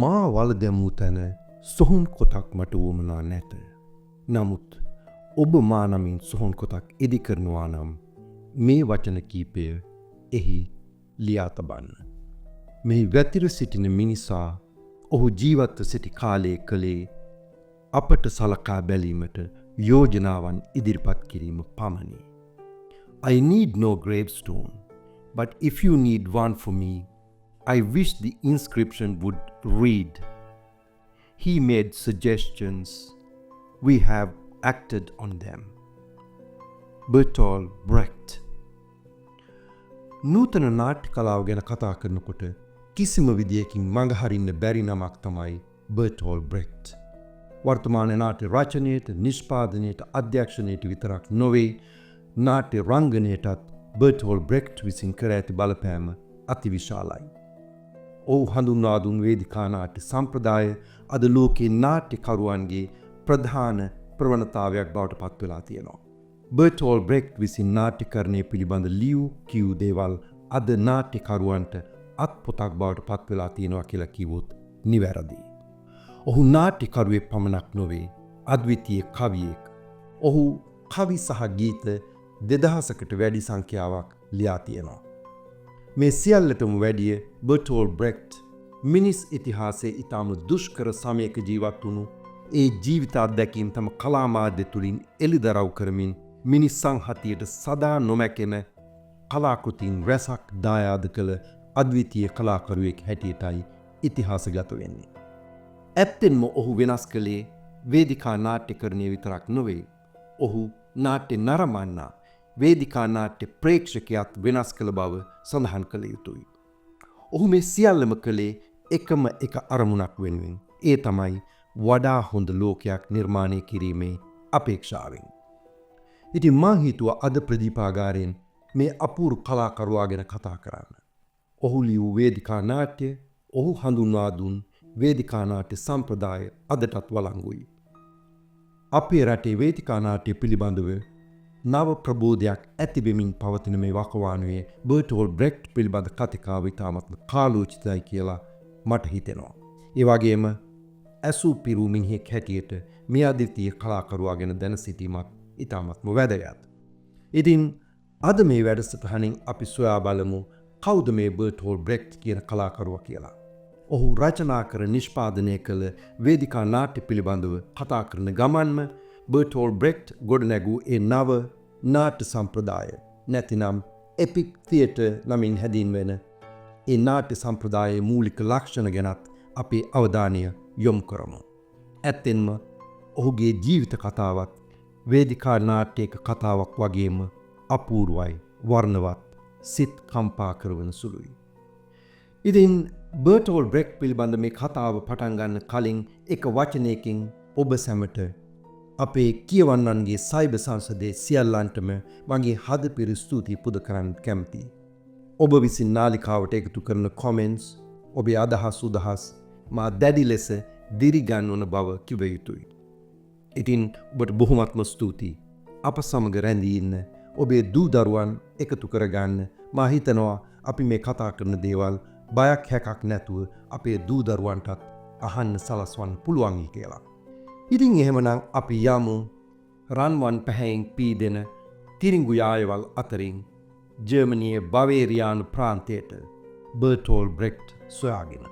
මා වල දැමූ තැන සොහොන් කොටක් මට වුවමනා නැත. නමුත් ඔබ මා නමින් සොහොන් කොටක් ඉදි කරනවා නම් මේ වචන කීපය එහි ලියා තබන්න. මේ වැතිර සිටින මිනිසා ඔහු ජීවත්ව සිටි කාලයේ කළේ අපට සලකා බැලීමට යෝජනාවන් ඉදිරිපත් කිරීම පමණි. I need no gravestone, but if you need one for me, I wish the inscription would read, "He made suggestions, we have acted on them." Bertolt Brecht. නූතන නාට්‍ය කලාව ගැන කතා කරනකොට කිසිම විදියකින් මඟහරින්න බැරි නමක් තමයි බර්ටෝල්ට් බ්‍රෙක්ට්. වර්තමාන නාට්‍ය රචනයට, නිෂ්පාදනයට, අධ්‍යක්ෂණයට විතරක් නොවේ, නාට්‍ය රංගනයටත් බර්ටෝල්ට් බ්‍රෙක්ට් විසින් කර ඇති බලපෑම අතිවිශාලයි. ඔහු හඳුන්වා දුන් වේදිකා නාට්‍ය සම්ප්‍රදාය අද ලෝකයේ නාට්‍යකරුවන්ගේ ප්‍රධාන ප්‍රවණතාවයක් බවට පත් වෙලා තියෙනවා. බර්ටෝල්ට් බ්‍රෙක්ට් විසින් නාට්‍යකරණය පිළිබඳ ලියූ කියූ දේවල් අද නාට්‍යකරුවන්ට අත්පොතක් බවට පත් වෙලා තියෙනවා කියලා කිව්වොත් නිවැරදි. ඔහු නාට්‍යකරුවෙක් පමණක් නොවේ, අද්විතීය කවියෙක්. ඔහු කවි සහ ගීත 2000කට වැඩි සංඛ්‍යාවක් ලියා තියෙනවා. මේ සියල්ලටම වැඩිය බර්ටෝල්ට් බ්‍රෙක්ට් මිනිස් ඉතිහාසයේ ඉතාම දුෂ්කර සමයක ජීවත් වුණු ඒ ජීවිත අත්දැකීම් තම කලා මාධ්‍ය තුළින් එළිදරව් කරමින් මිනිස් සංහතියට සදා නොමැකෙන කලාකෘතීන් රැසක් දායාද කළ අද්විතීය කලාකරුවෙක් හැටියටයි ඉතිහාසගත වෙන්නේ. ඇත්තෙන්ම ඔහු වෙනස් කළේ වේදිකා නාට්‍යකරණය විතරක් නොවේ. ඔහු නාට්‍ය නරඹන්නා වේදිකා නාට්‍ය ප්‍රේක්ෂකයාත් වෙනස් කළ බව සඳහන් කළ යුතුයි. ඔහු මේ සියල්ලම කළේ එකම එක අරමුණක් වෙනුවෙන්. ඒ තමයි වඩා හොඳ ලෝකයක් නිර්මාණය කිරීමේ අපේක්ෂාවෙන්. ඉතින් මා හිතුවා අද ප්‍රදීපාගාරයෙන් මේ අපූරු කලාකරුවා ගැන කතා කරන්න. ඔහු ලියූ වේදිකා නාට්‍ය, ඔහු හඳුන්වා දුන් වේදිකා නාට්‍ය සම්ප්‍රදාය අදටත් වළංගුයි. අපේ රටේ වේදිකා නාට්‍ය පිළිබඳව නව ප්‍රබෝධයක් ඇතිවෙමින් පවතින මේ වකවානුවේ බර්ටෝල්ට් බ්‍රෙක්ට් පිළිබඳ කතිකාව ඉතාමත්ම කාලෝචිතයි කියලා මට හිතෙනවා. ඒ වගේම ඇසූ පිරූ මිනිහෙක් හැටියට මේ අද්විතීය කලාකරුවා ගැන දැන සිටීමත් ඉතාමත්ම වැදගත්. ඉතින් අද මේ වැඩසටහනින් අපි සොයා බලමු කවුද මේ බර්ටෝල්ට් බ්‍රෙක්ට් කියන කලාකරුවා කියලා. ඔහු රචනා කර නිෂ්පාදනය කළ වේදිකා නාට්‍ය පිළිබඳව කතා කරන ගමන්ම බර්ටෝල්ට් බ්‍රෙක්ට් ගොඩනැගූ ඒ නව නාට්‍ය සම්ප්‍රදාය නැතිනම් එපික් තියටර් නමින් හැඳින්වෙන ඒ නාට්‍ය සම්ප්‍රදායයේ මූලික ලක්ෂණ ගැනත් අපේ අවධානය යොමු කරමු. ඇත්තෙන්ම ඔහුගේ ජීවිත කතාවත් වේදිකා නාට්‍යයක කතාවක් වගේම අපූර්වයි, වර්ණවත්, සිත් කම්පා කරවන සුළුයි. ඉතින් බර්ටෝල්ට් බ්‍රෙක්ට් පිළිබඳ මේ කතාව පටන් ගන්න කලින් එක වචනයකින් ඔබ සැමට අපේ කියවන්නන්ගේ සයිබර් සංසදයේ සියල්ලන්ටම මගේ හදපිරි ස්තුතිය පුද කරන්න කැමතියි. ඔබ විසින් නාලිකාවට එකතු කරන කොමෙන්ට්ස්, ඔබේ අදහස් මා දැඩි ලෙස දිරිගන්වන බව කිව යුතුයි. ඉතින් ඔබට බොහොමත්ම ස්තුතියි. අප සමග රැඳී ඉන්න ඔබේ දූ දරුවන් එකතු කරගන්න. මා හිතනවා අපි මේ කතා කරන දේවල් බයක් හැකක් නැතුව අපේ දූ දරුවන්ටත් අහන්න සලස්වන්න පුළුවන් කියලා. ඉතින් එහෙමනම් අපි යමු රන්වන් පැහැයෙන් පීදෙන තිරිඟු යායවල් අතරින් ජර්මනියේ බවේරියානු ප්‍රාන්තයට බර්ටෝල්ට් බ්‍රෙක්ට් සොයාගෙන.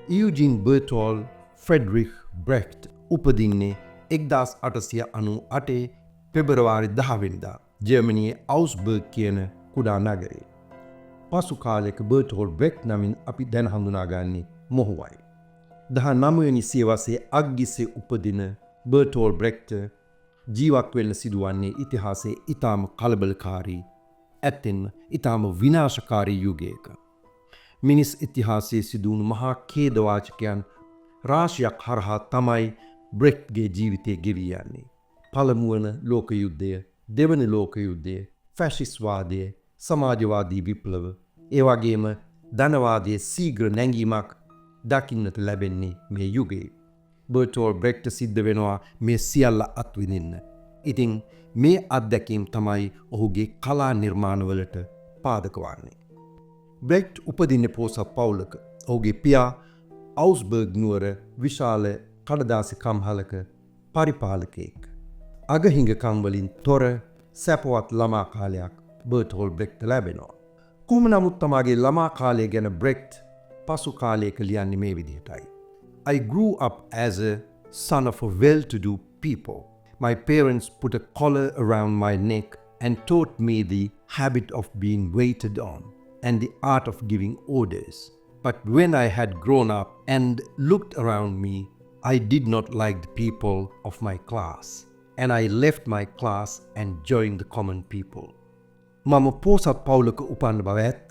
ඉයුජින් බර්ටෝල්ට් ෆ්‍රෙඩරික් බ්‍රෙක්ට් උපදින්නේ 1898 පෙබරවාරි 10 වෙනිදා ජර්මනියේ අවුස්බර්ග් කියන කුඩා නගරේ. පසු කාලයක බර්ටෝල්ට් බ්‍රෙක්ට් නමින් අපි දැන හඳුනාගන්නේ මොහුවයි. 19 වෙනි සියවසේ අග්ගිසේ උපදින බර්ටෝල්ට් බ්‍රෙක්ට් ජීවත් වෙන්න සිදුවන්නේ ඉතිහාසයේ ඊටාම කලබලකාරී, ඇත්තෙන්ම ඊටාම විනාශකාරී යුගයක. මිනිස් ඉතිහාසයේ සිදුවුණු මහා ඛේදවාචකයන් රාශියක් හරහා තමයි බ්‍රෙක්ට්ගේ ජීවිතය ගෙවී යන්නේ. පළමු වන ලෝක යුද්ධය, දෙවන ලෝක යුද්ධය, ෆැෂිස්වාදය, සමාජවාදී විප්ලව, ඒ වගේම ධනවාදයේ සීඝ්‍ර නැංගීමක් දකින්නට ලැබෙන්නේ මේ යුගයේ. බර්ටෝල්ට් බ්‍රෙක්ට් සිද්ධ වෙනවා මේ සියල්ල අත්විඳින්න. ඉතින් මේ අත්දැකීම් තමයි ඔහුගේ කලා නිර්මාණවලට පාදක වන්නේ. බ්‍රෙක්ට් උපදින්නේ පෝසත් පවුලක. ඔහුගේ පියා අවුස්බර්ග් නුවර විශාල කඩදාසි කම්හලක පරිපාලකයෙක්. අගහිඟකම් වලින් තොර සැපවත් ළමා කාලයක් බර්ටෝල් බ්‍රෙක්ට් ලැබෙනවා. කොහොම නමුත් තමාගේ ළමා කාලය ගැන බ්‍රෙක්ට් පසු කාලයක ලියන්නේ මේ විදිහටයි. I grew up as a son of a well-to-do people. My parents put a collar around my neck and taught me the habit of being waited on and the art of giving orders. But when I had grown up and looked around me, I did not like the people of my class, and I left my class and joined the common people. මම පෝසත් පවුලක උපන්න බව ඇත්ත.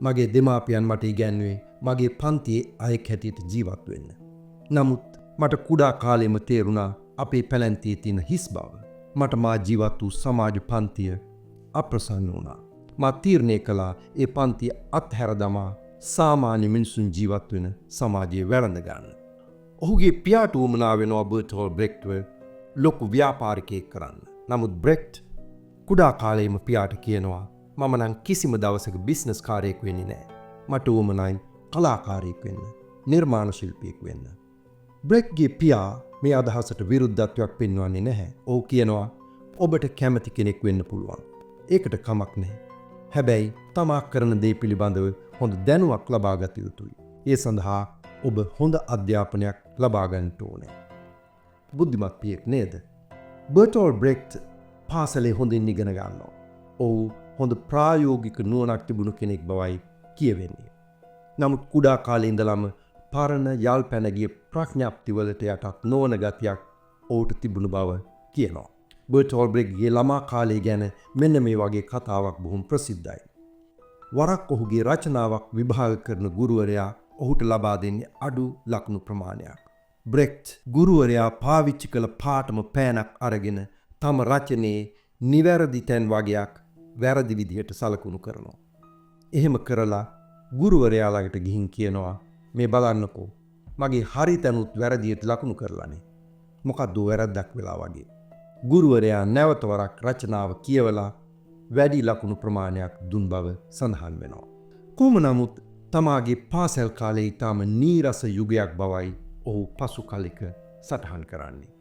මගේ දෙමාපියන් මට ඉගැන්වුවේ මගේ පන්තියේ අයෙක් හැටියට ජීවත් වෙන්න. නමුත් මට කුඩා කාලෙම තේරුණා අපේ පැලැන්තියේ තියෙන හිස් බව. මට මා ජීවත් වූ සමාජ පන්තිය අප්‍රසන්න වුණා. මා තීරණය කළා ඒ පන්තිය අත්හැර දමා සාමාන්‍ය මිනිසුන් ජීවත් වෙන සමාජයේ වැළඳ ගන්න. ඔහුගේ පියාට උවමනා වෙනවා බර්ටෝල් බ්‍රෙක්ට්ව ලොකු ව්‍යාපාරිකයෙක් කරන්න. නමුත් බ්‍රෙක්ට් කුඩා කාලයේම පියාට කියනවා මම නම් කිසිම දවසක බිස්නස් කාරයෙක් වෙන්නේ නැහැ. මට උවමනයි කලාකාරයෙක් වෙන්න, නිර්මාණ ශිල්පියෙක් වෙන්න. බ්‍රෙක්ට්ගේ පියා මේ අදහසට විරුද්ධත්වයක් පෙන්වන්නේ නැහැ. ඔහු කියනවා ඔබට කැමති කෙනෙක් වෙන්න පුළුවන්. ඒකට කමක් නැහැ. හැබැයි තමා කරන දේ පිළිබඳව හොඳ දැනුමක් ලබා ගත යුතුයි. ඒ සඳහා ඔබ හොඳ අධ්‍යාපනයක් ලබා ගන්නට ඕනේ. බුද්ධිමත් පියෙක් නේද? බර්ටෝල් බ්‍රෙක්ට් පාසලේ හොඳින් ඉගෙන ගන්නවා. ඔහු හොඳ ප්‍රායෝගික නුවණක් තිබුණු කෙනෙක් බවයි කියවෙන්නේ. නමුත් කුඩා කාලේ ඉඳලම පරණ යල් පැනගිය ප්‍රඥාප්තිවලට යටත් නොවන ගතියක් ඔහුට තිබුණු බව කියනවා. බර්ටෝල් බ්‍රෙක්ට්ගේ ළමා කාලය ගැන මෙන්න මේ වගේ කතාවක් බොහොම ප්‍රසිද්ධයි. වරක් ඔහුගේ රචනාවක් විභාග කරන ගුරුවරයා ඔහුට ලබා දෙන්නේ අඩු ලකුණු ප්‍රමාණයක්. බ්‍රෙක්ට් ගුරුවරයා පාවිච්චි කළ පාටම පෑනක් අරගෙන තම රචනයේ නිවැරදි තැන් වගයක් වැරදි විදිහට සලකුණු කරනවා. එහෙම කරලා ගුරුවරයා ළඟට ගිහින් කියනවා මේ බලන්නකෝ මගේ හරි තැනුත් වැරදියට ලකුණු කරලානේ. මොකද්ද වැරද්දක් වෙලා වගේ. ගුරුවරයා නැවත වරක් රචනාව කියවලා වැඩි ලකුණු ප්‍රමාණයක් දුන් බව සඳහන් වෙනවා. කොහොම නමුත් තමාගේ පාසල් කාලයේ ඊටම නීරස යුගයක් බවයි ඔහු පසු කලෙක සටහන් කරන්නේ.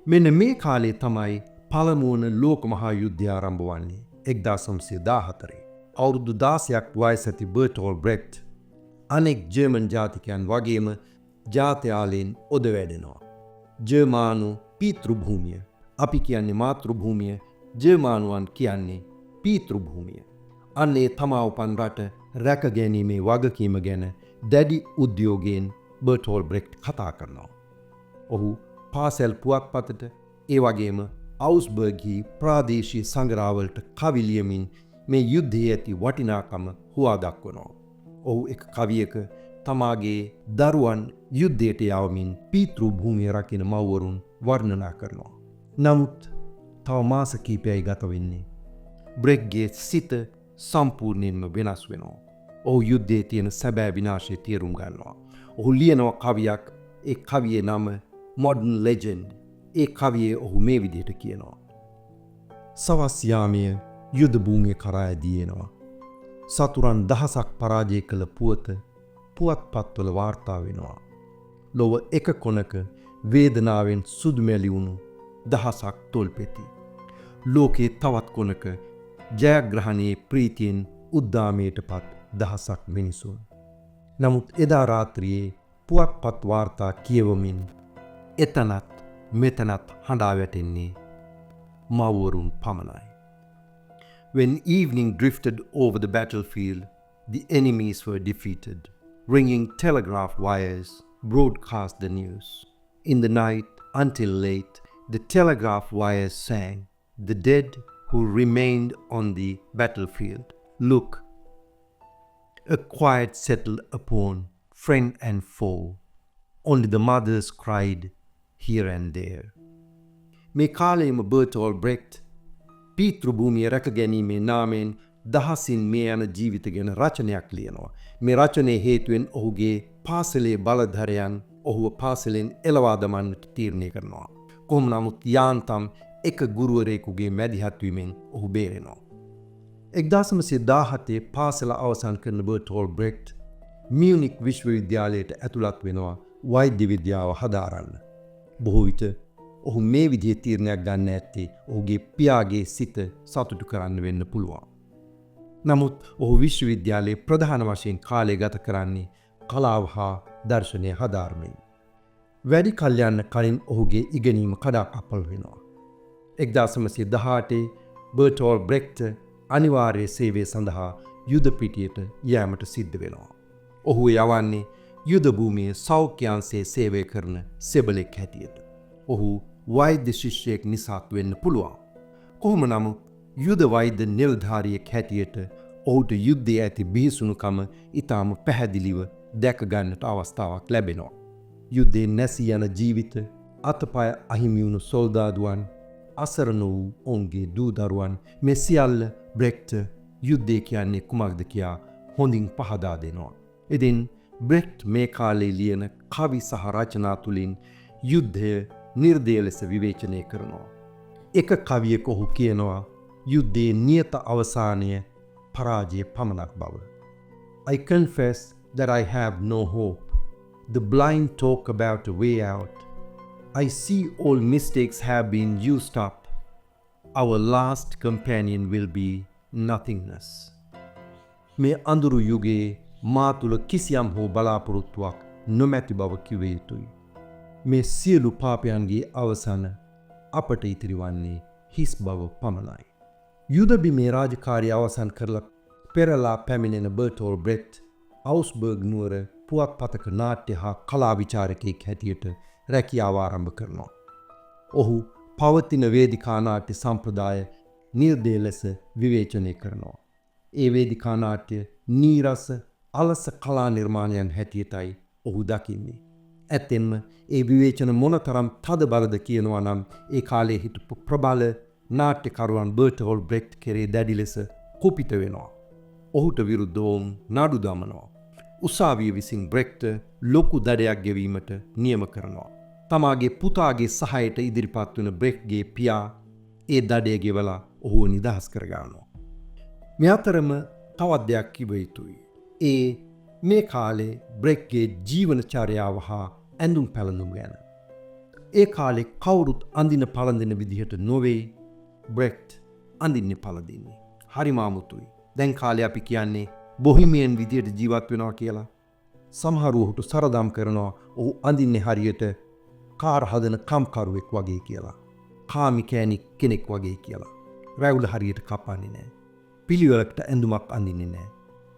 මෙන්න මේ කාලේ තමයි පළමු වන ලෝක මහා යුද්ධය ආරම්භ වන්නේ 1914. අවුරුදු 16ක් වයස ඇති බර්ටෝල් බ්‍රෙක්ට් අනෙක් ජර්මන් ජාතිකයන් වගේම ජාත්‍යාලයෙන් ඔද වැඩෙනවා. ජර්මානු පීතෘභූමිය, අපි කියන්නේ මාතෘභූමිය, ජර්මානුවන් කියන්නේ පීතෘභූමිය. අන්නේ තමා උපන් රට රැක ගැනීමේ වගකීම ගැන දැඩි උද්‍යෝගයෙන් බර්ටෝල් බ්‍රෙක්ට් කතා කරනවා. ඔහු පාසල් පුවත්පතට ඒ වගේම අවුස්බර්ගී ප්‍රාදේශීය සංග්‍රහවලට කවි ලියමින් මේ යුද්ධයේ ඇති වටිනාකම හුවා දක්වනවා. ඔහු එක කවියක තමාගේ දරුවන් යුද්ධයට යවමින් පීතෘභූමිය රකින මව්වරුන් වර්ණනා කරනවා. නමුත් තව මාස කිහිපයයි ගත වෙන්නේ. බ්‍රෙක්ට්ගේ සිත සම්පූර්ණයෙන්ම වෙනස් වෙනවා. ඔහු යුද්ධයේ තියෙන සැබෑ විනාශය තේරුම් ගන්නවා. ඔහු ලියනවා කවියක්. ඒ කවියේ නම Modern Legend. ඒ කවියේ ඔහු මේ විදිහට කියනවා. සවස් යාමයේ යුද භූමිය කරා ඇදී එනවා. සතුරන් දහසක් පරාජය කළ පුවත්පත්වල වාර්තා වෙනවා. ලොව එක කොනක වේදනාවෙන් සුදුමැලි වුණු දහසක් තොල්පෙති. ලෝකයේ තවත් කොනක ජයග්‍රහණයේ ප්‍රීතියෙන් උද්දාමයට පත් දහසක් මිනිසුන්. නමුත් එදා රාත්‍රියේ පුවත්පත් වාර්තා කියවමින් එතනත් මෙතනත් හඬා වැටෙන්නේ මව්වරුන් පමණයි. When evening drifted over the battlefield, the enemies were defeated. Ringing telegraph wires broadcast the news. In the night until late, the telegraph wires sang, "The dead who remained on the battlefield. Look, a quiet settled upon friend and foe. Only the mothers cried here and there." මේ කාලයේම Bertolt බ්‍රෙක්ට් පීතෘභූමිය රැක ගැනීමේ නාමයෙන් දහසින් මේ යන ජීවිත ගැන රචනයක් ලියනවා. මේ රචනයේ හේතුවෙන් ඔහුගේ පාසලේ බලධරයන් ඔහුව පාසලෙන් එළවා දමන්නට තීරණය කරනවා. කොහොම නමුත් යාන්තම් එක ගුරුවරයෙකුගේ මැදිහත්වීමෙන් ඔහු බේරෙනවා. 1917 පාසල අවසන් කරන බර්ටෝල්ට් බ්‍රෙක්ට් මියුනික් විශ්වවිද්‍යාලයට ඇතුළත් වෙනවා වෛද්‍ය විද්‍යාව හදාරන්න. බොහෝ විට ඔහු මේ විදිහේ තීරණයක් ගන්න ඇත්තේ ඔහුගේ පියාගේ සිත සතුටු කරන්න වෙන්න පුළුවන්. නමුත් ඔහු විශ්වවිද්‍යාලයේ ප්‍රධාන වශයෙන් කාලය ගත කරන්නේ කලාව හා දර්ශනය හදාරමින්. වැඩි කල් යන්න කලින් ඔහුගේ ඉගෙනීම කඩාකප්පල් වෙනවා. 1918 බර්ටෝල්ට් බ්‍රෙක්ට් අනිවාර්ය සේවය සඳහා යුද පිටියට යෑමට සිද්ධ වෙනවා. ඔහු යවන්නේ යුද භූමියේ සෞඛ්‍යාංශයේ සේවය කරන සෙබළෙක් හැටියට. ඔහු වෛද්‍ය ශිෂ්‍යයෙක් නිසාත් වෙන්න පුළුවන්. කොහොම නමුත් යුද වෛද්‍ය නිලධාරියෙක් හැටියට ඔහුට යුද්ධයේ ඇති බිහිසුණුකම ඉතාම පැහැදිලිව දැක ගන්නට අවස්ථාවක් ලැබෙනවා. යුද්ධයේ නැසී යන ජීවිත, අතපය අහිමි වුණු සොල්දාදුවන්, අසරණ වූ ඔවුන්ගේ දූ දරුවන් මේ සියල්ල බ්‍රෙක්ට් යුද්ධය කියන්නේ කුමක්ද කියා හොඳින් පහදා දෙනවා. ඉතින් බ්‍රෙක්ට් මේ කාලේ ලියන කවි සහ රචනා තුලින් යුද්ධය නිර්දය ලෙස විවේචනය කරනවා. එක කවියක ඔහු කියනවා යුද්ධයේ නියත අවසානය පරාජය පමණක් බව. I confess that I have no hope. The blind talk about a way out. I see all mistakes have been used up. Our last companion will be nothingness. මේ අඳුරු යුගයේ මා තුළ කිසියම් හෝ බලාපොරොත්තුවක් නොමැති බව කිව යුතුයි. මේ සියලු පාපයන්ගේ අවසන අපට ඉතිරි වන්නේ හිස් බව පමණයි. යුද බිමේ රාජකාරිය අවසන් කරලා පෙරලා පැමිණෙන බර්ටෝල්ට් බ්‍රෙක්ට් අවුස්බර්ග් නුවර පුවත්පතක නාට්‍ය හා කලා විචාරකයෙක් හැටියට රැකියාව ආරම්භ කරනවා. ඔහු පවතින වේදිකා නාට්‍ය සම්ප්‍රදාය නිර්දය ලෙස විවේචනය කරනවා. ඒ වේදිකා නාට්‍ය නීරස අලස කලා නිර්මාණයන් හැටියටයි ඔහු දකින්නේ. ඇත්තෙන්ම ඒ විවේචන මොනතරම් තද බලද කියනවා නම් ඒ කාලේ හිටපු ප්‍රබල නාට්‍යකරුවන් බර්ටෝල්ට් බ්‍රෙක්ට් කෙරේ දැඩි ලෙස කුපිත වෙනවා. ඔහුට විරුද්ධව නඩු දමනවා. උසාවිය විසින් බ්‍රෙක්ට් ලොකු දඩයක් ගෙවීමට නියම කරනවා. තමාගේ පුතාගේ සහයට ඉදිරිපත් වන බ්‍රෙක්ට්ගේ පියා ඒ දඩය ගෙවලා ඔහුව නිදහස් කරගන්නවා. මේ අතරම තවත් දෙයක් කිව යුතුයි. ඒ මේ කාලේ බ්‍රෙක්ට්ගේ ජීවනචර්යාව හා ඇඳුම් පැළඳුම් ගැන. ඒ කාලේ කවුරුත් අඳින පළඳින විදිහට නොවේ බ්‍රෙක්ට් අඳින්නේ පළඳින්නේ. හරිම අමුතුයි. දැන් කාලේ අපි කියන්නේ බොහිමියන් විදිහට ජීවත් වෙනවා කියලා. සමහරු ඔහුට සරදම් කරනවා ඔහු අඳින්නේ හරියට කාර් හදන කම්කරුවෙක් වගේ කියලා. කාමිකෑනික් කෙනෙක් වගේ කියලා. රැවුල හරියට කපන්නේ නැහැ. පිළිවෙලකට ඇඳුමක් අඳින්නේ නැහැ.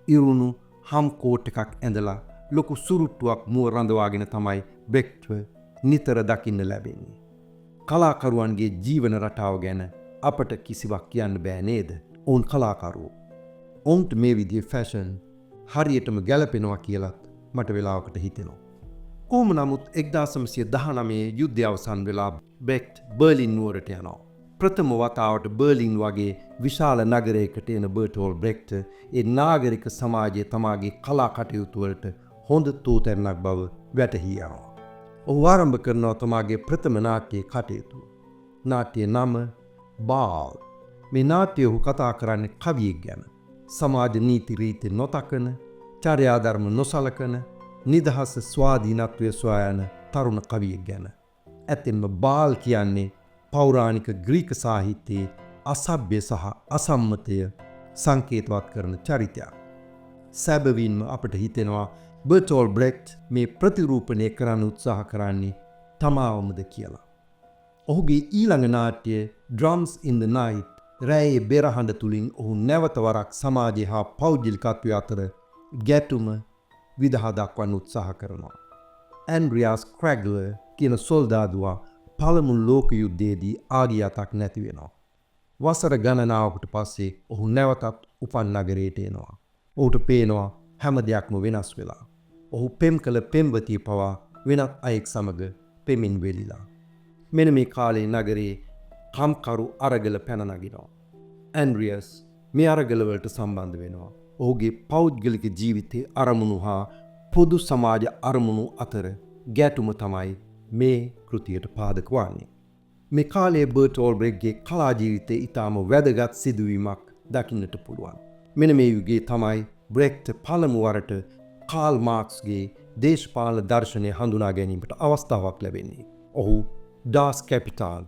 ඉරුණු හම් කෝට් එකක් ඇඳලා ලොකු සුරුට්ටුවක් මුව රඳවාගෙන තමයි බ්‍රෙක්ට්ව නිතර දකින්න ලැබෙන්නේ. කලාකරුවන්ගේ ජීවන රටාව ගැන අපට කිසිවක් කියන්න බෑ නේද? ඔවුන් කලාකරුවෝ. ඔවුන්ට මේ විදිහේ ෆැෂන් හරියටම ගැලපෙනවා කියලත් මට වෙලාවකට හිතෙනවා. කොහොම නමුත් 1919 යුද්ධය අවසන් වෙලා බ්‍රෙක්ට් බර්ලින් නුවරට යනවා. ප්‍රථම වතාවට බර්ලින් වගේ විශාල නගරයකට එන බර්ටෝල්ට් බ්‍රෙක්ට් ඒ නාගරික සමාජයේ තමාගේ කලා කටයුතු වලට හොඳ තෝතැන්නක් බව වැටහි යනවා. ඔහු ආරම්භ කරනවා තමාගේ ප්‍රථම නාට්‍යයේ කටයුතු. නාට්‍යයේ නම බාල්. මේ නාට්‍යය ඔහු කතා කරන්නේ කවියෙක් ගැන. සමාජ නීති රීති නොතකන, චර්යාධර්ම නොසලකන, නිදහස ස්වාධීනත්වය සොයා යන තරුණ කවියෙක් ගැන. ඇත්තෙන්ම බාල් කියන්නේ පෞරාණික ග්‍රීක සාහිත්‍යයේ අසභ්‍ය සහ අසම්මතය සංකේතවත් කරන චරිතයක්. සැබවින්ම අපට හිතෙනවා බර්ටෝල්ට් බ්‍රෙක්ට් මේ ප්‍රතිරූපණය කරන්න උත්සාහ කරන්නේ තමාවමද කියලා. ඔහුගේ ඊළඟ නාට්‍ය Drums in the Night රැයේ බෙරහඬ තුලින් ඔහු නැවත වරක් සමාජය හා පෞද්ගලිකත්වය අතර ගැටුම විදහා දක්වන්න උත්සාහ කරනවා. ඇන්ඩ්‍රියාස් ක්‍රැග්ලර් කියන සොල්දාදුවා පළමු ලෝක යුද්ධයේදී ආගියතක් නැති වෙනවා. වසර ගණනාවකට පස්සේ ඔහු නැවතත් උපන් නගරයට එනවා. ඔහුට පේනවා හැම දෙයක්ම වෙනස් වෙලා. ඔහු පෙම් කළ පෙම්වතිය පවා වෙනත් අයෙක් සමග පෙමින් වෙලිලා. මෙන්න මේ කාලේ නගරේ කම්කරු අරගල පැන නගිනවා. ඇන්ඩ්‍රියස් මේ අරගල වලට සම්බන්ධ වෙනවා. ඔහුගේ පෞද්ගලික ජීවිතයේ අරමුණු හා පොදු සමාජ අරමුණු අතර ගැටුම තමයි මේ කෘතියට පාදක වන්නේ. මේ කාලයේ බර්ටෝල් බ්‍රෙග්ගේ කලා ජීවිතයේ ඉතාම වැදගත් සිදුවීමක් දකින්නට පුළුවන්. මෙන්න මේ යුගයේ තමයි බ්‍රෙග්ට් පළමු වරට කාල් මාක්ස්ගේ දේශපාලන දර්ශනය හඳුනා ගැනීමට අවස්ථාවක් ලැබෙන්නේ. ඔහු ඩාස් කැපිටාල්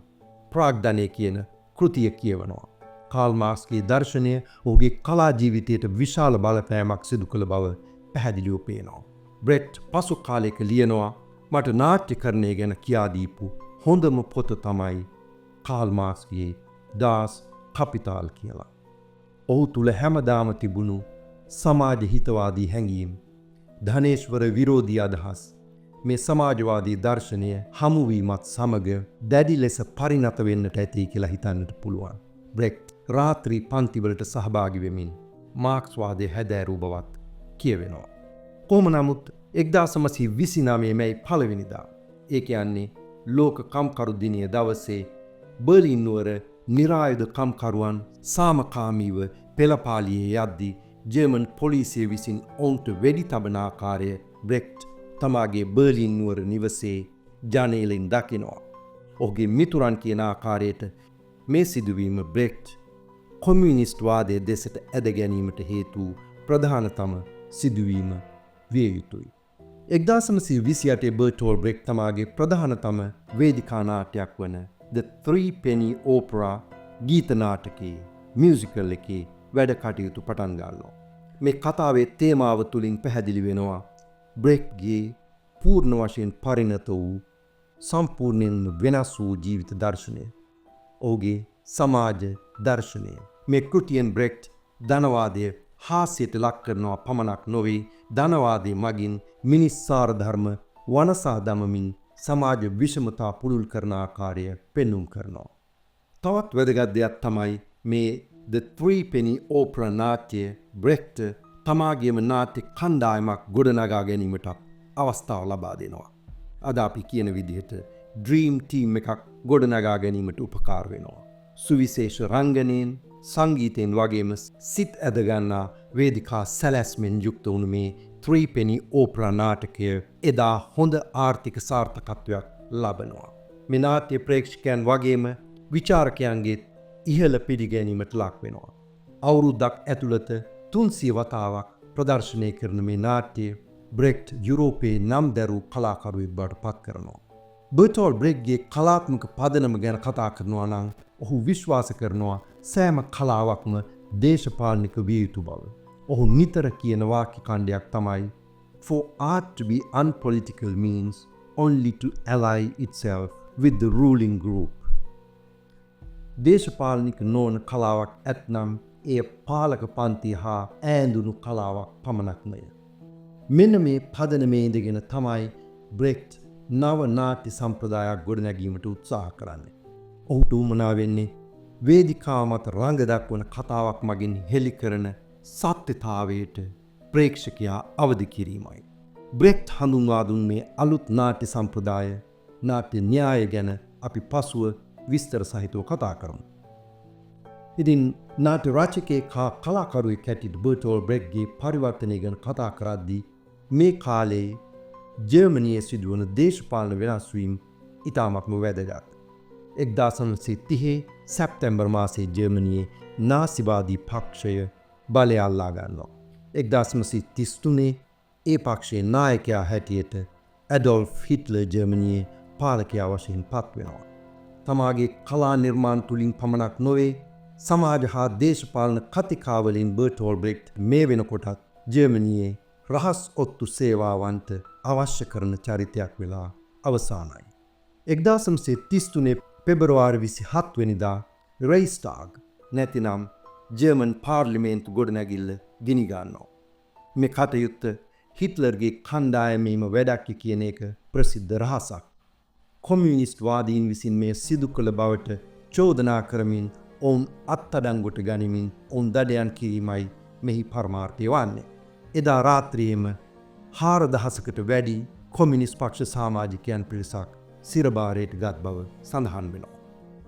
ප්‍රාග්ධනය කියන කෘතිය කියවනවා. කාල් මාක්ස්ගේ දර්ශනය ඔහුගේ කලා ජීවිතයට විශාල බලපෑමක් සිදු කළ බව පැහැදිලිව පේනවා. බ්‍රෙග්ට් පසු කාලයක ලියනවා මට නාට්‍යකරණය ගැන කියා දීපු හොඳම පොත තමයි කාල් මාක්ස්ගේ ඩාස් කැපිටාල් කියලා. ඔහු තුල හැමදාම තිබුණු සමාජ හිතවාදී හැඟීම්, ධනේශ්වර විරෝධී අදහස්, මේ සමාජවාදී දර්ශනය හමුවීමත් සමග දැඩි ලෙස පරිණත වෙන්නට ඇති කියලා හිතන්නට පුළුවන්. බ්‍රෙග්ට් රාත්‍රී පන්තිවලට සහභාගී වෙමින් මාක්ස්වාදය හැදෑරූ බවත් කියවෙනවා. කොහොම නමුත් 1929 මැයි 1 වෙනිදා, ඒ කියන්නේ ලෝක කම්කරු දිනය දවසේ බර්ලින් නුවර නිරායුධ කම්කරුවන් සාමකාමීව පෙළපාලියේ යද්දී ජර්මන් පොලිසිය විසින් ඔවුන්ට වෙඩි තබන ආකාරය බ්‍රෙග්ට් තමාගේ බර්ලින් නුවර නිවසේ ජනේලෙන් දකිනවා. ඔහුගේ මිතුරන් කියන ආකාරයට මේ සිදුවීම බ්‍රෙග්ට් කොමියුනිස්ට් වාදයේ දෙසට ඇද ගැනීමට හේතු ප්‍රධානතම සිදුවීම විය යුතුයි. 1928 බර්ටෝල් බ්‍රෙග්ට් තමාගේ ප්‍රධානතම වේදිකා නාට්‍යයක් වන The Three Penny Opera ගීත නාටකයේ මියුසිකල් එකේ වැඩ කටයුතු පටන් ගන්නවා. මේ කතාවේ තේමාව තුලින් පැහැදිලි වෙනවා බ්‍රෙග්ට්ගේ පූර්ණ වශයෙන් පරිණත වූ සම්පූර්ණයෙන්ම වෙනස් වූ ජීවිත දර්ශනය. ඔහුගේ සමාජ දර්ශනය. මේ කෘතියෙන් බ්‍රෙග්ට් ධනවාදය හාස්‍යයට ලක් කරනවා පමණක් නොවේ, ධනවාදයේ මගින් මිනිස්සාර ධර්ම වනසා දමමින් සමාජ විෂමතා පුළුල් කරන ආකාරය පෙන්눔 කරනවා. තවත් වැදගත් දෙයක් තමයි මේ The Three Penny Opera නාට්‍ය බ්‍රෙග්ට් තමාගේම නාට්‍ය කණ්ඩායමක් ගොඩනගා ගැනීමට අවස්ථාව ලබා දෙනවා. අද අපි කියන විදිහට ඩ්‍රීම් ටීම් එකක් ගොඩනගා ගැනීමට උපකාර වෙනවා. සුවිශේෂ රංගනයෙන්, සංගීතයෙන් වගේම සිත් ඇදගන්නා වේදිකා සැලැස්මෙන් යුක්ත වුණු මේ Three Penny Opera නාටකය එදා හොඳ ආර්ථික සාර්ථකත්වයක් ලබනවා. මේ නාට්‍ය ප්‍රේක්ෂකයන් වගේම විචාරකයන්ගේ ඉහළ පිළිගැනීමට ලක් වෙනවා. අවුරුද්දක් ඇතුළත 300 වතාවක් ප්‍රදර්ශනය කරන මේ නාට්‍ය බ්‍රෙග්ට් යුරෝපයේ නම් දැරූ කලාකරුවෙක් බවට පත් කරනවා. බර්ටෝල් බ්‍රෙග්ගේ කලාත්මක පදනම ගැන කතා කරනවා නම් ඔහු විශ්වාස කරනවා සෑම කලාවක්ම දේශපාලනික විය යුතු බව. ඔහු නිතර කියන වාක්‍ය ඛණ්ඩයක් තමයි For art to be unpolitical means only to ally itself with the ruling group. දේශපාලනික නොවන කලාවක් ඇත්නම් එය පාලක පන්තිය හා ඈඳුණු කලාවක් පමණක්මය. මෙන්න මේ පදනමේ ඉඳගෙන තමයි බ්‍රෙග්ට් නව නාට්‍ය සම්ප්‍රදායක් ගොඩනැගීමට උත්සාහ කරන්නේ. ඔහුට උවමනා වෙන්නේ වේදිකාව මත රංග දක්වන කතාවක් මගින් හෙළි කරන සත්‍යතාවයට ප්‍රේක්ෂකයා අවදි කිරීමයි. බ්‍රෙග්ට් හඳුන්වා දුන් මේ අලුත් නාට්‍ය සම්ප්‍රදාය, නාට්‍ය න්‍යාය ගැන අපි පසුව විස්තර සහිතව කතා කරමු. ඉතින් නාට්‍ය රචකයෙක් හා කලාකරුවෙක් හැටියට බර්ටෝල් බ්‍රෙග්ගේ පරිවර්තනය ගැන කතා කරද්දී මේ කාලයේ ජර්මනියේ සිදුවන දේශපාලන වෙනස්වීම් ඉතාමත්ම වැදගත්. 1930 සැප්තැම්බර් මාසයේ ජර්මනියේ නාසිවාදී පක්ෂය බලය අල්ලා ගන්නවා. 1933 ඒ පක්ෂයේ නායකයා හැටියට ඇඩොල්ෆ් හිට්ලර් ජර්මනියේ පාලකයා වශයෙන් පත් වෙනවා. තමාගේ කලා නිර්මාණ තුලින් පමණක් නොවේ, සමාජ හා දේශපාලන කතිකාවලින් බර්ටෝල් බ්‍රෙග්ට් මේ වෙනකොටත් ජර්මනියේ රහස් ඔත්තු සේවාවන්ට අවශ්‍ය කරන චරිතයක් වෙලා අවසానයි. 1933 පෙබරවාරි 27 වෙනිදා රයිස්ටාග් නැතිනම් ජර්මන් පාර්ලිමේන්තු ගොඩනැගිල්ල ගිනි ගන්නවා. මේ කටයුත්ත හිට්ලර්ගේ කණ්ඩායමේම වැඩක් කියන එක ප්‍රසිද්ධ රහසක්. කොමියුනිස්ට් වාදීන් විසින් මේ සිදු කළ බවට චෝදනා කරමින් ඔවුන් අත්අඩංගුවට ගනිමින් ඔවුන් දඩයන් කිරීමයි මෙහි පරමාර්ථය වන්නේ. එදා රාත්‍රියේම 4000කට වැඩි කොමියුනිස්ට් පක්ෂ සමාජිකයන් පිරිසක් සිරබාරයට ගත් බව සඳහන් වෙනවා.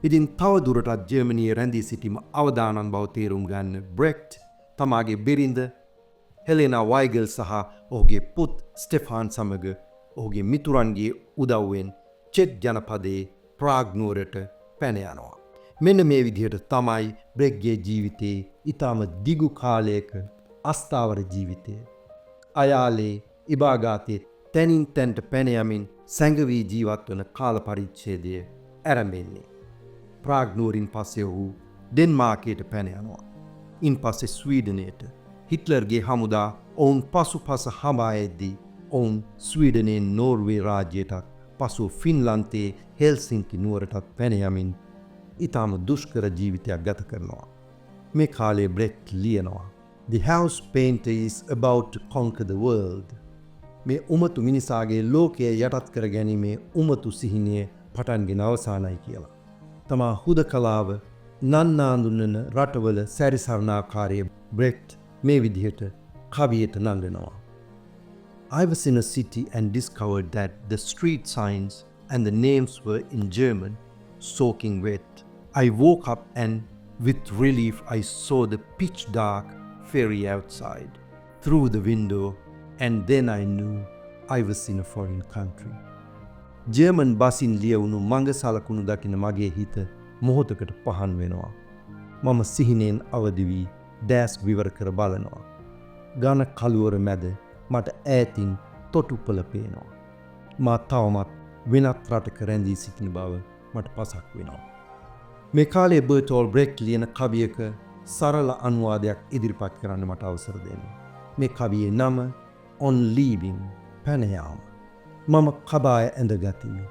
ඉතින් තව දුරටත් ජර්මනියේ රැඳී සිටීම අවදානම් බව තේරුම් ගන්න බ්‍රෙග්ට් තමාගේ බිරිඳ හෙලෙනා වයිගල් සහ ඔහුගේ පුත් ස්ටෙෆාන් සමග ඔහුගේ මිතුරන්ගේ උදව්වෙන් චෙක් ජනපදයේ ප්‍රාග් නුවරට පැන යනවා. මෙන්න මේ විදිහට තමයි බ්‍රෙග්ගේ ජීවිතේ ඊටම දිගු කාලයක අස්ථාවර ජීවිතය. අයාලේ ඉබාගාතේ තැනින් තැන්ට පැන යමින් සැඟවී ජීවත් වන කාල පරිච්ඡේදය ආරම්භෙන්නේ. ප්‍රාග් නුවරින් පස්සේ ඔහු ඩෙන්මාර්කයට පැන යනවා. ඉන් පස්සේ ස්වීඩනයට. හිට්ලර්ගේ හමුදා ඔවුන් පසුපස හඹා එද්දී ඔවුන් ස්වීඩනයේ නෝර්වේ රාජ්‍යයටත් පසු ෆින්ලන්තයේ හෙල්සින්කි නුවරටත් පැන යමින් ඊටම දුෂ්කර ජීවිතයක් ගත කරනවා. මේ කාලේ බ්‍රෙග්ට් ලියනවා. The house painter is about to conquer the world. මේ උමතු මිනිසාගේ ලෝකය යටත් කර ගැනීමේ උමතු සිහිනය පටන්ගෙන අවසానයි කියලා. තමා හුදකලාව නන්නාඳුනන රටවල සැරිසරණාකාරයේ බ්‍රෙග්ට් මේ විදිහට කවියට නංගනවා. I was in a city and discovered that the street signs and the names were in German, soaking wet. I woke up and with relief I saw the pitch dark ferry outside through the window, and then I knew I was in a foreign country. German basin ලියවුණු මඟ සලකුණු දකින මගේ හිත මොහොතකට පහන් වෙනවා. මම සිහිනෙන් අවදි වී දැස් විවර කර බලනවා. ඝන කළුවර මැද මට ඈතින් තොටුපළ පේනවා. මා තවමත් වෙනත් රටක රැඳී සිටින බව මට පසක් වෙනවා. මේ කාලේ බර්ටෝල් බ්‍රෙග්ට් ලියන කවියක සරල අනුවාදයක් ඉදිරිපත් කරන්න මට අවසර දෙන්න. මේ කවියේ නම On Leaving, පැන යාම. මම කබාය ඇඳගතිමි.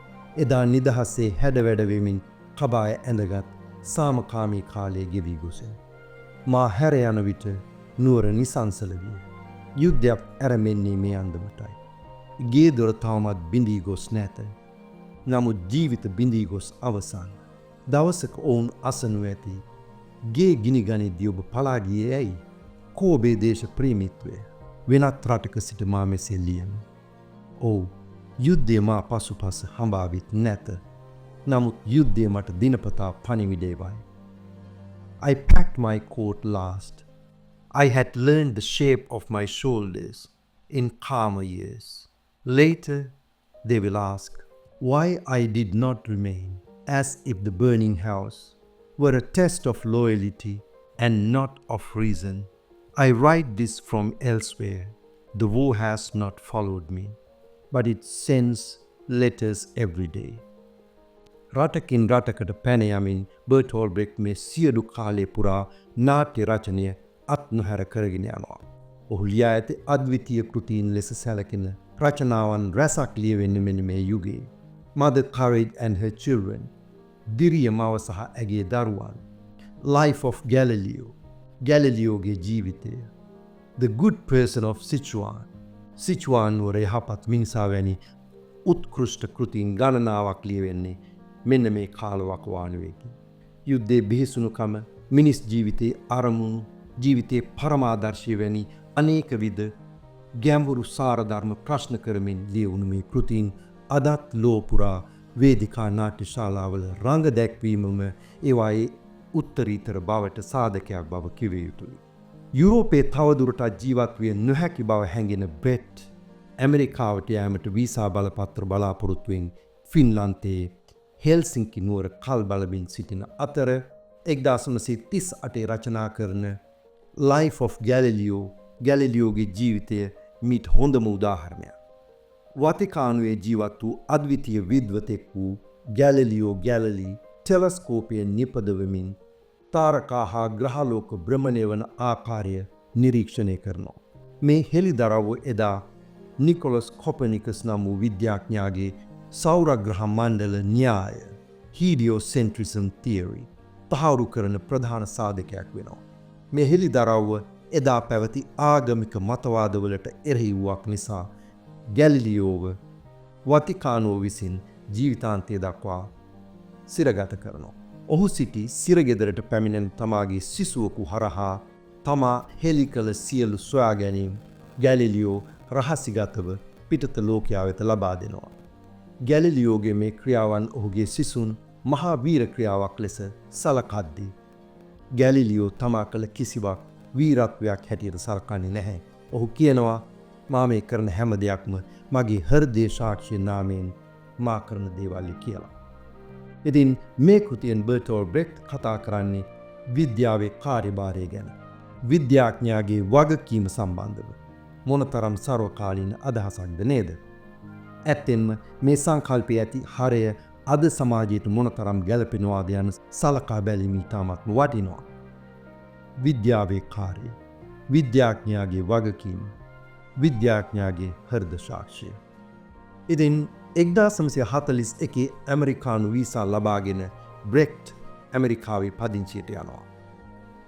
එදා නිදහසේ හැඩවැඩ වෙමින් කබාය ඇඳගත් සාමකාමී කාලයේ ගෙවී ගොසේ. මා හැර යන විට නුවර නිසංසල විය. යුද්ධයක් ඇරඹෙන්නේ මේ අන්දමටයි. ගේ දොර තවමත් බිඳී ගොස් නැත. නමුත් ජීවිත බිඳී ගොස් අවසන්. දවසක ඔවුන් අසනු ඇති. ගේ ගිනි ගනිද්දී ඔබ පලා ගියේ ඇයි? කෝබේ දේශ ප්‍රේමීත්වය. වෙනත් රටක සිට මා මෙසේ ලියමි. ඔව්, යුද්ධය මා පසුපස හඹාවිත් නැත. නමුත් යුද්ධය මට දිනපතා පණිවිඩේවයි. I packed my coat last. I had learned the shape of my shoulders in calmer years. Later, they will ask why I did not remain, as if the burning house were a test of loyalty and not of reason. I write this from elsewhere. The war has not followed me, but it sends letters every day. රටකින් රටකට පැන යමින් Bertolt බ්‍රෙග්ට් මේ සියලු කාලය පුරා නාට්‍ය රචනය අත් නොහැර කරගෙන යනවා. ඔහු ලියා ඇති අද්විතීය කෘතීන් ලෙස සැලකෙන රචනාවන් රැසක් ලියවෙන්නේ මෙන්න මේ යුගයේ. Mother Courage and Her Children, දිරිය මව සහ ඇගේ දරුවන්, Life of Galileo, ගැලිලියෝගේ ජීවිතය, The Good Person of Sichuan, සිචුවාන් නුවර යහපත් මිනිසා වැනි උත්කෘෂ්ඨ කෘතීන් ගණනාවක් ලියවෙන්නේ මෙන්න මේ කාලවකවානුවේකි. යුද්ධයේ බිහිසුණුකම, මිනිස් ජීවිතයේ අරමුණු, ජීවිතයේ පරමාදර්ශය වැනි අනේක විද ගැඹුරු සාරධර්ම ප්‍රශ්න කරමින් ලියවුණු මේ කෘතීන් අදත් ලෝ පුරා වේදිකා නාට්‍ය ශාලාවල රංග දැක්වීමම ඒවායේ උත්තරීතර බවට සාධකයක් බව කිව යුතුයි. යුරෝපයේ තවදුරටත් ජීවත් විය නොහැකි බව හැඟෙන බ්‍රෙග්ට් ඇමරිකාවට යාමට වීසා බලපත්‍ර බලාපොරොත්තුවෙන් ෆින්ලන්තයේ හෙල්සින්කි නුවර කල් බලමින් සිටින අතර 1938 රචනා කරන Life of Galileo, ගැලිලියෝගේ ජීවිතය මීට හොඳම උදාහරණයක්. වතිකානුවේ ජීවත් වූ අද්විතීය විද්වතෙක් වූ ගැලිලියෝ ගැලලි ටෙලස්කෝපයෙන් නිපදවමින් තාරකා හා ග්‍රහලෝක භ්‍රමණය වන ආකාරය නිරීක්ෂණය කරනවා. මේ හෙළිදරව්ව එදා නිකොලස් කොපර්නිකස් නම් වූ විද්‍යාඥයාගේ සෞරග්‍රහ මණ්ඩල න්‍යාය heliocentricism theory තහවුරු කරන ප්‍රධාන සාධකයක් වෙනවා. මේ හෙළිදරව්ව එදා පැවති ආගමික මතවාදවලට එරෙහි වූවක් නිසා ගැලිලියෝව වතිකානුව විසින් ජීවිතාන්තය දක්වා සිරගත කරනවා. ඔහු සිටි සිරගෙදරට පැමිණෙන තමාගේ සිසුවකු හරහා තමා හෙළි කළ සියලු සොයා ගැනීම් ගැලිලියෝ රහසිගතව පිටත ලෝකයා වෙත ලබා දෙනවා. ගැලිලියෝගේ මේ ක්‍රියාවන් ඔහුගේ සිසුන් මහා වීර ක්‍රියාවක් ලෙස සලකද්දී ගැලිලියෝ තමා කළ කිසිවක් වීරත්වයක් හැටියට සලකන්නේ නැහැ. ඔහු කියනවා මා මේ කරන හැම දෙයක්ම මගේ හෘදේ සාක්ෂිය නාමයෙන් මා කරන දේවල් කියලා. ඉතින් මේ කෘතියෙන් බර්ටෝල් බ්‍රෙක්ට් කතා කරන්නේ විද්‍යාවේ කාර්යභාරය ගැන. විද්‍යාඥයාගේ වගකීම සම්බන්ධව. මොනතරම් සර්වකාලීන අදහසක්ද නේද? ඇත්තෙන්ම මේ සංකල්පයේ ඇති හරය අද සමාජයට මොනතරම් ගැළපෙනවාද යන සලකා බැලීම ඉතාමත්ම වටිනවා. විද්‍යාවේ කාර්යය, විද්‍යාඥයාගේ වගකීම, විද්‍යාඥයාගේ හෘද සාක්ෂිය. ඉතින් 1941 ඇමරිකානු වීසා ලබාගෙන බ්‍රෙක්ට් ඇමරිකාවේ පදිංචියට යනවා.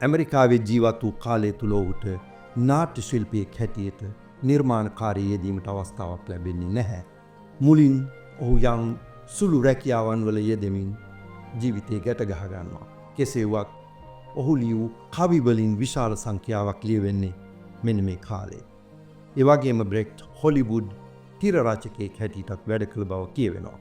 ඇමරිකාවේ ජීවත් වූ කාලය තුල ඔහුට නාට්‍ය ශිල්පියෙක් හැටියට නිර්මාණකාරී යෙදීමට අවස්ථාවක් ලැබෙන්නේ නැහැ. මුලින් ඔහු යම් සුළු රැකියාවන් වල යෙදෙමින් ජීවිතේ ගැට ගහ ගන්නවා. කෙසේ වත් ඔහු ලියූ කවි වලින් විශාල සංඛ්‍යාවක් ලියවෙන්නේ මෙන්න මේ කාලේ. ඒ වගේම බ්‍රෙක්ට් හොලිවුඩ් තිර රචකයෙක් හැටියටත් වැඩ කළ බව කියවෙනවා.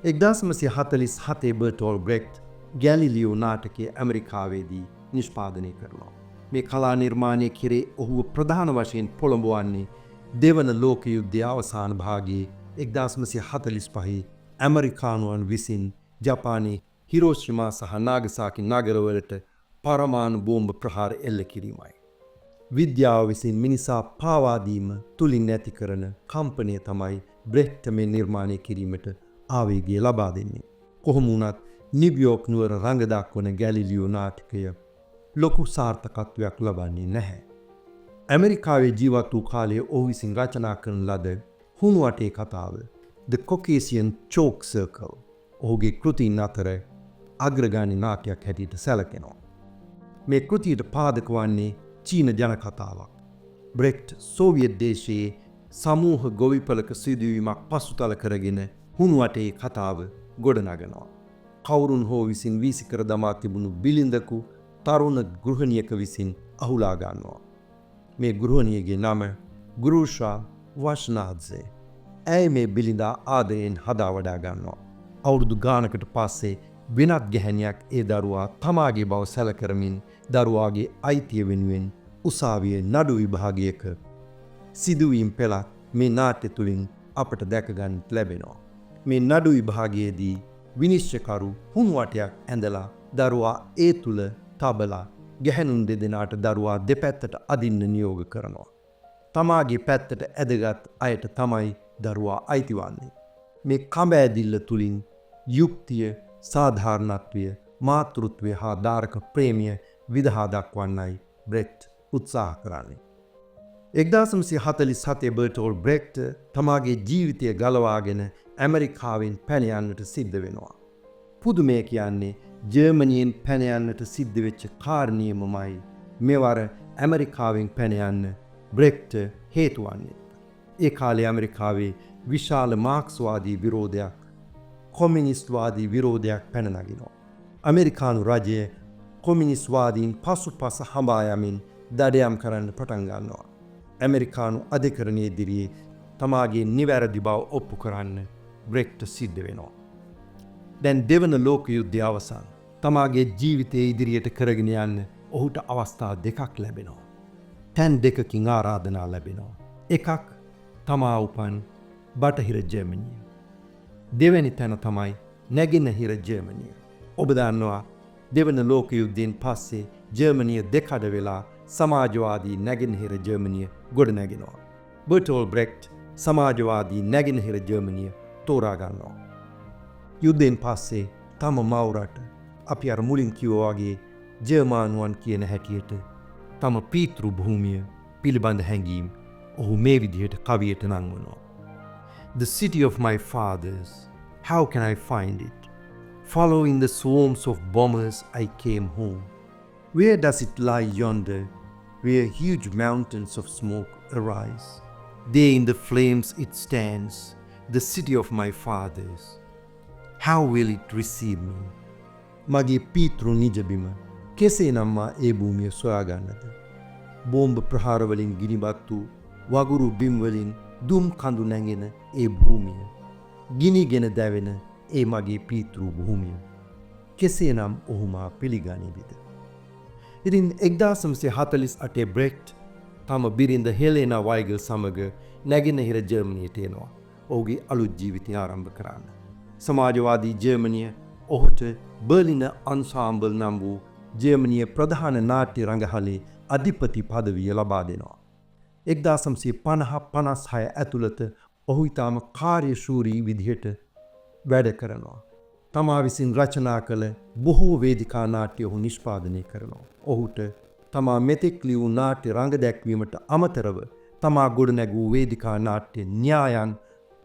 1947 බර්ටෝල් බ්‍රෙක්ට් ගැලිලියෝ නාටකය ඇමරිකාවේදී නිෂ්පාදනය කරනවා. මේ කලා නිර්මාණය කෙරේ ඔහුව ප්‍රධාන වශයෙන් පොළඹවන්නේ දෙවන ලෝක යුද්ධයේ අවසාන භාගයේ 1945 ඇමරිකානුවන් විසින් ජපානයේ හිරෝෂිමා සහ නාගසාකි නගරවලට පරමාණු බෝම්බ ප්‍රහාර එල්ල කිරීමයි. විද්‍යාව විසින් මිනිසා පාවා දීම තුලින් නැති කරන කම්පනය තමයි බ්‍රෙක්ට් මේ නිර්මාණය කිරීමට ආවේගය ලබා දෙන්නේ. කොහොම වුණත් නිව්යෝක් නුවර රඟ දක්වන ගැලිලියෝ නාටකය ලොකු සාර්ථකත්වයක් ලබන්නේ නැහැ. ඇමරිකාවේ ජීවත් වූ කාලයේ ඔහු විසින් රචනා කරන ලද හුණුවටේ කතාව The Caucasian Chalk Circle ඔහුගේ කෘතීන් අතර අග්‍රගාමී නාට්‍යයක් හැටියට සැලකෙනවා. මේ කෘතියට පාදක වන්නේ චීන ජනකතාවක්. බ්‍රෙක්ට් සෝවියට් දේශයේ සමූහ ගොවිපලක සිදුවීමක් පසුතල කරගෙන හුණුවටේ කතාව ගොඩනගනවා. කවුරුන් හෝ විසින් වීසි කර දමා තිබුණු බිලිඳකු තරුණ ගෘහණියක විසින් අහුලා ගන්නවා. මේ ගෘහණියගේ නම ගෘෂා වෂ්නාද්සේ. ඇය මේ බිලිඳා ආදරයෙන් හදා වඩා ගන්නවා. අවුරුදු ගානකට පස්සේ වෙනත් ගැහැණියක් ඒ දරුවා තමාගේ බව සැලකරමින් දරුවාගේ අයිතිය වෙනුවෙන් උසාවියේ නඩු විභාගයක සිදුවීම් පෙළක් මේ නාට්‍ය තුලින් අපට දැක ගන්නට ලැබෙනවා. මේ නඩු විභාගයේදී විනිශ්චයකරු හුණුවටයක් ඇඳලා දරුවා ඒ තුල තබලා ගැහැණුන් දෙදෙනාට දරුවා දෙපැත්තට අදින්න නියෝග කරනවා. තමාගේ පැත්තට ඇදගත් අයට තමයි දරුවා අයිති වන්නේ. මේ කඹ ඇදිල්ල තුලින් යුක්තිය, සාධාරණත්වය, මාතෘත්වය හා දාරක ප්‍රේමිය විදහා දක්වන්නයි බ්‍රෙක්ට් උත්සාහ කරන්නේ. 1947 බර්ටෝල් බ්‍රෙක්ට් තමාගේ ජීවිතය ගලවාගෙන ඇමරිකාවෙන් පැන යන්නට සිද්ධ වෙනවා. පුදුමය කියන්නේ ජර්මනියෙන් පැන යන්නට සිද්ධ වෙච්ච කාරණියමයි මෙවර ඇමරිකාවෙන් පැන යන්න බ්‍රෙක්ට් හේතු වන්නේ. ඒ කාලේ ඇමරිකාවේ විශාල මාක්ස්වාදී විරෝධයක්, කොමියුනිස්ට්වාදී විරෝධයක් පැන නගිනවා. ඇමරිකානු රජය කොමියුනිස්ට්වාදීන් පසුපස හඹා යමින් දඩයම් කරන්න පටන් ගන්නවා. ඇමරිකානු අධිකරණයේ ඉදිරියේ තමාගේ නිවැරදි බව ඔප්පු කරන්න බ්‍රෙක්ට් සිද්ධ වෙනවා. දැන් දෙවන ලෝක යුද්ධය අවසන්. තමාගේ ජීවිතයේ ඉදිරියට කරගෙන යන්න ඔහුට අවස්ථා දෙකක් ලැබෙනවා. තැන් දෙකකින් ආරාධනා ලැබෙනවා. එකක් තමා උපන් බටහිර ජර්මනිය. දෙවැනි තැන තමයි නැගෙනහිර ජර්මනිය. ඔබ දන්නවා දෙවන ලෝක යුද්ධයෙන් පස්සේ ජර්මනිය දෙකඩ වෙලා සමාජවාදී නැගෙනහිර ජර්මනිය ගොඩනැගෙනවා. බර්ටෝල් බ්‍රෙක්ට් සමාජවාදී නැගෙනහිර ජර්මනිය තෝරා ගන්නවා. යුද්ධයෙන් පස්සේ තම මවුරට අපි අර මුලින් කිව්වා වගේ ජර්මානුවන් කියන හැටියට තම පීතෘ භූමිය පිළිබඳ හැඟීම් ඔහු මේ විදිහට කවියට නංවනවා. The city of my fathers, how can I find it? Following the swarms of bombers I came home. Where does it lie yonder, where huge mountains of smoke arise? There in the flames it stands, the city of my fathers. How will it receive me? මගේ පීතෘ නිජබිම කෙසේනම් මා ඒ භූමිය සොයාගන්නද? බෝම්බ ප්‍රහාරවලින් ගිනිබත් වූ වගුරු බිම්වලින් දුම් කඳු නැගෙන ඒ භූමිය, ගිනිගෙන දැවෙන ඒ මගේ පීතෘ භූමිය කෙසේනම් ඔහු මා පිළිගනිවිද? ඉතින් 1948 බ්‍රෙක්ට් තම බිරිඳ හෙලේනා වයිගල් සමග නැගෙනහිර ජර්මනියට එනවා ඔහුගේ අලුත් ජීවිතය ආරම්භ කරන්න. සමාජවාදී ජර්මනිය ඔහුට බර්ලින අන්සාම්බල් නම් වූ ජර්මනිය ප්‍රධාන නාට්‍ය රංගහලේ අධිපති පදවිය ලබා දෙනවා. 1950-56 ඇතුළත ඔහු ඉතාම කාර්යශූරී විදිහට වැඩ කරනවා. තමා විසින් රචනා කළ බොහෝ වේදිකා නාට්‍ය ඔහු නිෂ්පාදනය කරනවා. ඔහුට තමා මෙතෙක් ලියූ නාට්‍ය රංග දැක්වීමට අමතරව තමා ගොඩනැගූ වේදිකා නාට්‍ය න්‍යායන්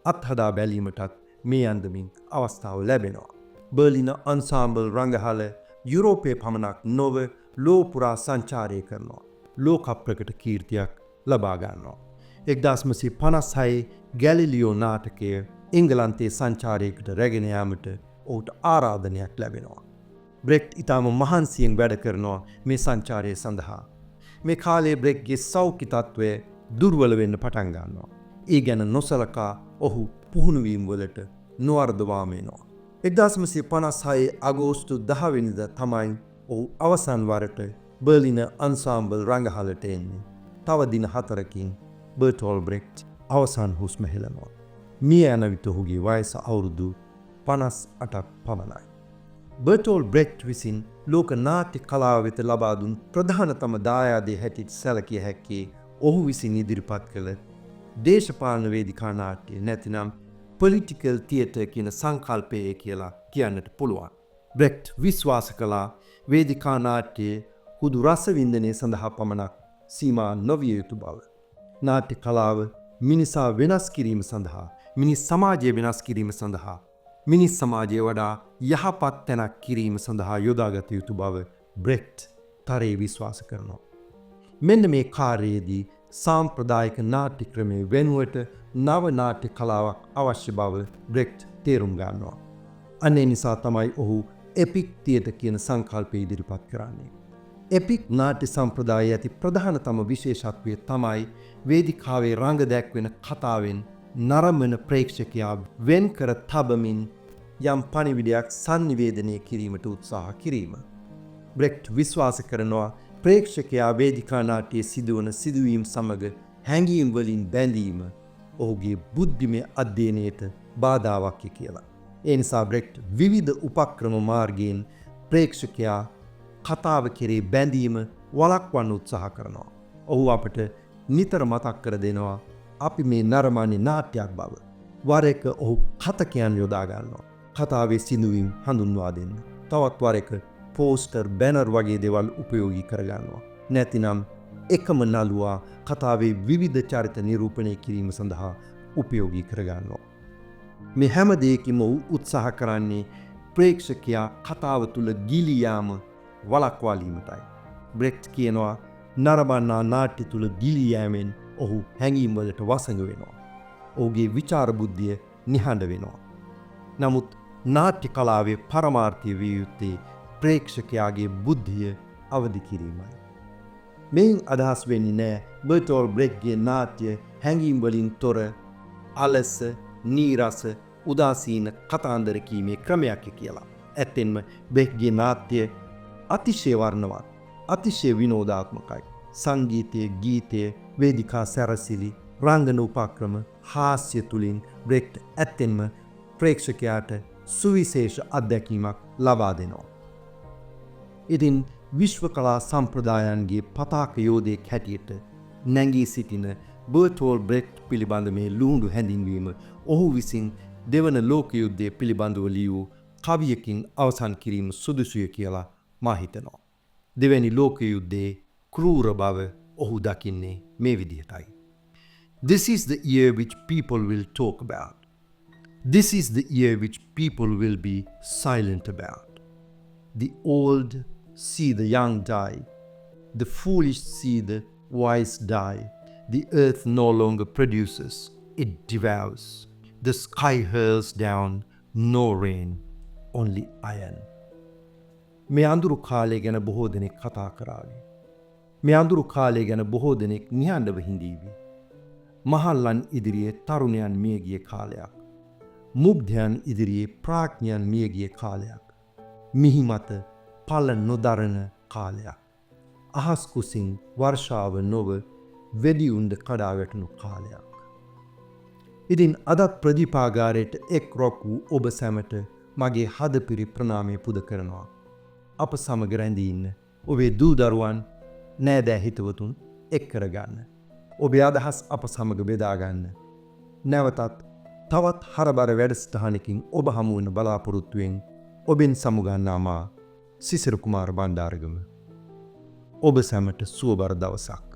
අත්හදා බැලීමටත් මේ අන්දමින් අවස්ථාව ලැබෙනවා. බර්ලින අන්සාම්බල් රංගහල යුරෝපයේ පමණක් නොව ලෝ පුරා සංචාරය කරනවා. ලෝක ප්‍රකට කීර්තියක් ලබා ගන්නවා. 1956 ගැලිලියෝ නාටකය එංගලන්තයේ සංචාරයකට රැගෙන යාමට ඔහුට ආරාධනයක් ලැබෙනවා. බ්‍රෙක්ට් ඉතාම මහන්සියෙන් වැඩ කරනවා මේ සංචාරය සඳහා. මේ කාලයේ බ්‍රෙක්ට්ගේ සෞඛ්‍ය තත්ත්වය දුර්වල වෙන්න පටන් ගන්නවා. ඒ ගැන නොසලකා ඔහු පුහුණුවීම් වලට නොවර්ධවාම වෙනවා. 1956 අගෝස්තු 10 වෙනිදා තමයි ඔහු අවසන් වරට බර්ලින අන්සාම්බල් රංගහලට එන්නේ. තව දින 4කින් බර්ටෝල් බ්‍රෙක්ට් අවසන් හුස්ම හෙළනවා. මිය යන විට ඔහුගේ වයස අවුරුදු 58ක් පමණයි. බර්ටෝල් බ්‍රෙක්ට් විසින් ලෝක නාට්‍ය කලාව වෙත ලබා දුන් ප්‍රධානතම දායාදයේ හැටියට සැලකිය හැක්කේ ඔහු විසින් ඉදිරිපත් කළ දේශපාලන වේදිකා නාට්‍ය නැතිනම් පොලිටිකල් තියටර් කියන සංකල්පය කියලා කියන්නට පුළුවන්. බ්‍රෙක්ට් විශ්වාස කළා වේදිකා නාට්‍යයේ හුදු රසවින්දනය සඳහා පමණක් සීමා නොවිය යුතු බව. නාට්‍ය කලාව මිනිසා වෙනස් කිරීම සඳහා, මිනිස් සමාජය වෙනස් කිරීම සඳහා, මිනිස් සමාජය වඩා යහපත් තැනක් කිරීම සඳහා යොදාගත යුතු බව බ්‍රෙක්ට් තරයේ විශ්වාස කරනවා. මෙන්න මේ කාර්යයේදී සාම්ප්‍රදායික නාට්‍ය ක්‍රමයේ වෙනුවට නව නාට්‍ය කලාවක් අවශ්‍ය බව බ්‍රෙක්ට් තේරුම් ගන්නවා. අනේ නිසා තමයි ඔහු එපික් තියටර් කියන සංකල්පය ඉදිරිපත් කරන්නේ. එපික් නාට්‍ය සම්ප්‍රදායේ ඇති ප්‍රධානතම විශේෂත්වය තමයි වේදිකාවේ රංග දැක්වෙන කතාවෙන් නරඹන ප්‍රේක්ෂකයා වෙන් කර තබමින් යම් පණිවිඩයක් සංනිවේදනය කිරීමට උත්සාහ කිරීම. බ්‍රෙක්ට් විශ්වාස කරනවා ප්‍රේක්ෂකයා වේදිකා නාට්‍යයේ සිදුවන සිදුවීම් සමග හැඟීම් වලින් බැඳීම ඔහුගේ බුද්ධිමය අධ්‍යයනයට බාධාවක් කියලා. ඒ නිසා බ්‍රෙක්ට් විවිධ උපක්‍රම මාර්ගයෙන් ප්‍රේක්ෂකයා කතාව කෙරේ බැඳීම වළක්වන්න උත්සාහ කරනවා. ඔහු අපට නිතර මතක් කර දෙනවා අපි මේ නරඹන්නේ නාට්‍යයක් බව. වර එක ඔහු කතකයන් යොදා ගන්නවා. කතාවේ සිදුවීම් හඳුන්වා දෙන්න. තවත් වර එක පෝස්ටර් බැනර් වගේ දේවල් උපයෝගී කරගන්නවා. නැතිනම් එකම නළුවා කතාවේ විවිධ චරිත නිරූපණය කිරීම සඳහා උපයෝගී කරගන්නවා. මේ හැම දෙයකින්ම උත්සාහ කරන්නේ ප්‍රේක්ෂකයා කතාව තුළ ගිලී යාම වළක්වාලීමටයි. බ්‍රෙක්ට් කියනවා නරඹන්නා නාට්‍ය තුළ ගිලී යෑමෙන් ඔහු හැඟීම් වලට වසඟ වෙනවා. ඔහුගේ විචාර බුද්ධිය නිහඬ වෙනවා. නමුත් නාට්‍ය කලාවේ පරමාර්ථය විය යුත්තේ ප්‍රේක්ෂකයාගේ බුද්ධිය අවදි කිරීමයි. මෙයින් අදහස් වෙන්නේ නැහැ බර්ටෝල් බ්‍රෙක්ට්ගේ නාට්‍ය හැඟීම් වලින් තොර අලස, නීරස, උදාසීන කතාන්දර කීමේ ක්‍රමයක් කියලා. ඇත්තෙන්ම බ්‍රෙක්ට්ගේ නාට්‍ය අතිශය වර්ණවත්, අතිශය විනෝදාත්මකයි. සංගීතයේ, ගීතයේ, වේදිකා සැරසිලි, රංගන උපක්‍රම, හාස්‍ය තුලින් බ්‍රෙක්ට් ඇත්තෙන්ම ප්‍රේක්ෂකයාට සුවිශේෂ අත්දැකීමක් ලබා දෙනවා. ඉතින් විශ්ව කලා සම්ප්‍රදායන්ගේ පතාක යෝධයෙක් හැටියට නැංගී සිටින බර්ටෝල් බ්‍රෙක්ට් පිළිබඳ මේ ලුහුඬු හැඳින්වීම ඔහු විසින් දෙවන ලෝක යුද්ධය පිළිබඳව ලියූ කවියකින් අවසන් කිරීම සුදුසුය කියලා මා හිතනවා. දෙවැනි ලෝක යුද්ධයේ ක්‍රූර බව ඔහු දකින්නේ මේ විදිහටයි. This is the year which people will talk about. This is the year which people will be silent about. The old see the young die. The foolish see the wise die. The earth no longer produces, it devours. The sky hurls down, no rain, only iron. මේ අඳුරු කාලය ගැන බොහෝ දෙනෙක් කතා කරාවි. මේ අඳුරු කාලය ගැන බොහෝ දෙනෙක් නිහඬව හිඳීවි. මහල්ලන් ඉදිරියේ තරුණයන් මියගිය කාලයක්. මුග්ධයන් ඉදිරියේ ප්‍රඥයන් මියගිය කාලයක්. මිහි මත පල නොදරන කාලයක්. අහස් කුසින් වර්ෂාව නොව වෙඩි උණ්ඩ කඩා වැටුණු කාලයක්. ඉතින් අදත් ප්‍රදීපාගාරයට එක් රොක් වූ ඔබ සැමට මගේ හදපිරි ප්‍රණාමය පුද කරනවා. අප සමග රැඳී ඉන්න ඔබේ දූ දරුවන් නෑදෑ හිතවතුන් එක් කරගන්න. ඔබේ අදහස් අප සමග බෙදාගන්න. නැවතත් තවත් හරබර වැඩසටහනකින් ඔබ හමුවන බලාපොරොත්තුවෙන් ඔබෙන් සමුගන්නා මා සිසිර කුමාර බණ්ඩාරගම. ඔබ සැමට සුවබර දවසක්.